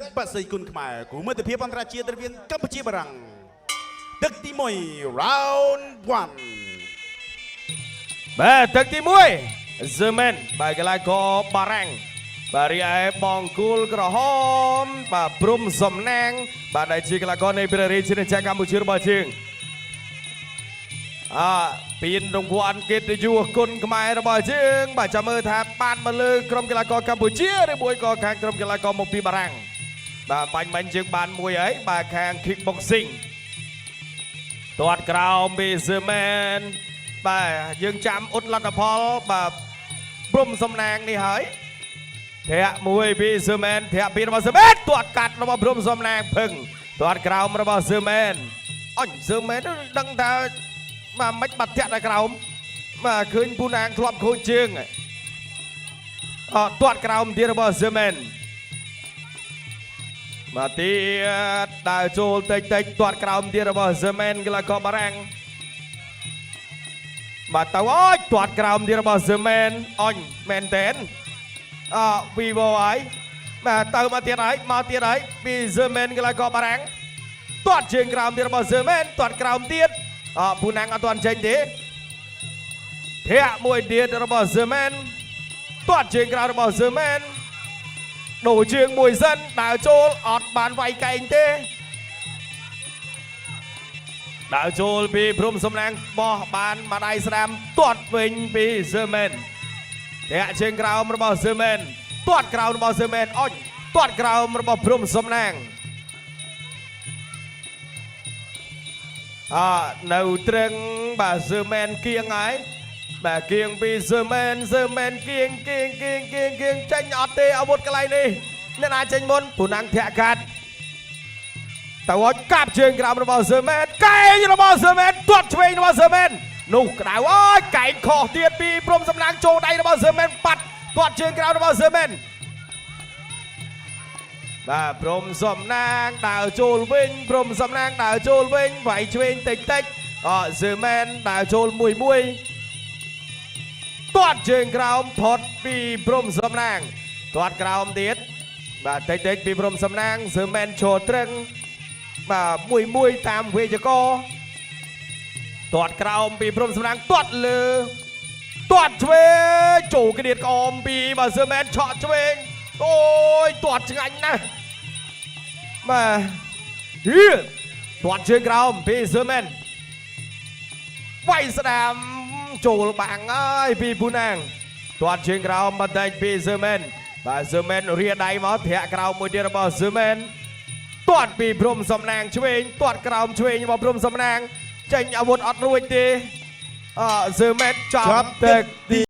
ចបស័យគុណខ្មែរគូមិត្តភាពអន្តរជាតិរវាងកម្ពុជាបារាំងទឹកទី1 round 1បាទទឹកទី1 Zemen បាទកីឡាករបារាំងបាទរីឯបងគូលក្រហមបាទព្រំសំណាងបាទដែលជាកីឡាករនៃព្រះរាជាណាចក្រកម្ពុជារបស់យើងពានរង្វាន់កិត្តិយសគុណខ្មែររបស់យើងបាទចាំមើលថាបានមកលើក្រុមកីឡាករកម្ពុជាឬមួយក៏ខាងក្រុមកីឡាករមកពីបារាំងបាទបាញ់មិញយើងបានមួយហើយបាទខាង kickboxing ទាត់ក្រោមពី Zemen បាទយើងចាំអ៊ុតលទ្ធផលបាទព្រំសំណាងនេះហើយធាក់មួយពី Zemen ធាក់ពីរបស់ Zemen ទាត់កាត់របស់ព្រំសំណាងភឹងទាត់ក្រោមរបស់ Zemen អញ Zemen ដឹងថាបាទមិនបាត់ធាក់ដល់ក្រោមបាទឃើញពូណាងធ្លាប់ខូចជើងទាត់ក្រោមទៀតរបស់ Zemen បាទទៀតដើរចូលតិចទាត់ក្រោមទៀតរបស់ Zemen កីឡាករបារាំងបាទទៅអើយទាត់ក្រោមទៀតរបស់ Zemen អញមែនតែនVivo ហើយបាទទៅមកទៀតហើយពី Zemen កីឡាករបារាំងទាត់ជើងក្រោមទៀតរបស់ Zemen ទាត់ក្រោមទៀតពូណាំងអត់ទាន់ចេញទេធាក់មួយទៀតរបស់ Zemen ទាត់ជើងក្រោមរបស់ Zemen ដូរជើងមួយសិនដើរចូលអត់បានវាយកែងទេដើរចូលពីព្រំសំណាងបោះបានមកដៃស្ដាំទាត់វិញពី Zemen ធាក់ជើងក្រោមរបស់ Zemen ទាត់ក្រោមរបស់ Zemen អុញទាត់ក្រោមរបស់ព្រំសំណាងនៅត្រឹងបាទ Zemen គៀងហើយបាទគៀងពី Zemen គៀងចេញអត់ទេអាវុធកន្លែងនេះអ្នកណាចេញមុនពូណាំងធាក់កាត់តើអត់កាប់ជើងក្រោមរបស់ Zemen កែងរបស់ Zemen ទាត់ឆ្វេងរបស់ Zemen នោះក្តៅអើយកែងខុសទៀតពីព្រំសំណាងចូលដៃរបស់ Zemen ប៉ាត់ទាត់ជើងក្រោមរបស់ Zemen បាទព្រំសំណាងដើរចូលវិញព្រំសំណាងដើរចូលវិញវាយឆ្វេងតិចZemen ដើរចូលមួយទាត់ជើងក្រោមផុតពីព្រំសំណាងទាត់ក្រោមទៀតបាទតិចពីព្រំសំណាង Zemen ឈរត្រឹងបាទមួយតាមវេយ្យាករណ៍ទាត់ក្រោមពីព្រំសំណាងទាត់លើទាត់ឆ្វេងចូលក្តៀតក្អមពីបាទ Zemen ឆក់ឆ្វេងអូយទាត់ឆ្ងាញ់ណាស់បាទទាត់ជើងក្រោមពី Zemen វាយស្ដាំចូលបាំងហើយពីពូណាំងទាត់ជើងក្រោមបន្តិចពី Zemen បាទ Zemen រៀដៃមកធាក់ក្រោមមួយទៀតរបស់ Zemen ទាត់ពីព្រំសំណាងឆ្វេងទាត់ក្រោមឆ្វេងរបស់ព្រំសំណាងចេញអាវុធអត់រួចទេZemen ចាប់ទឹកទី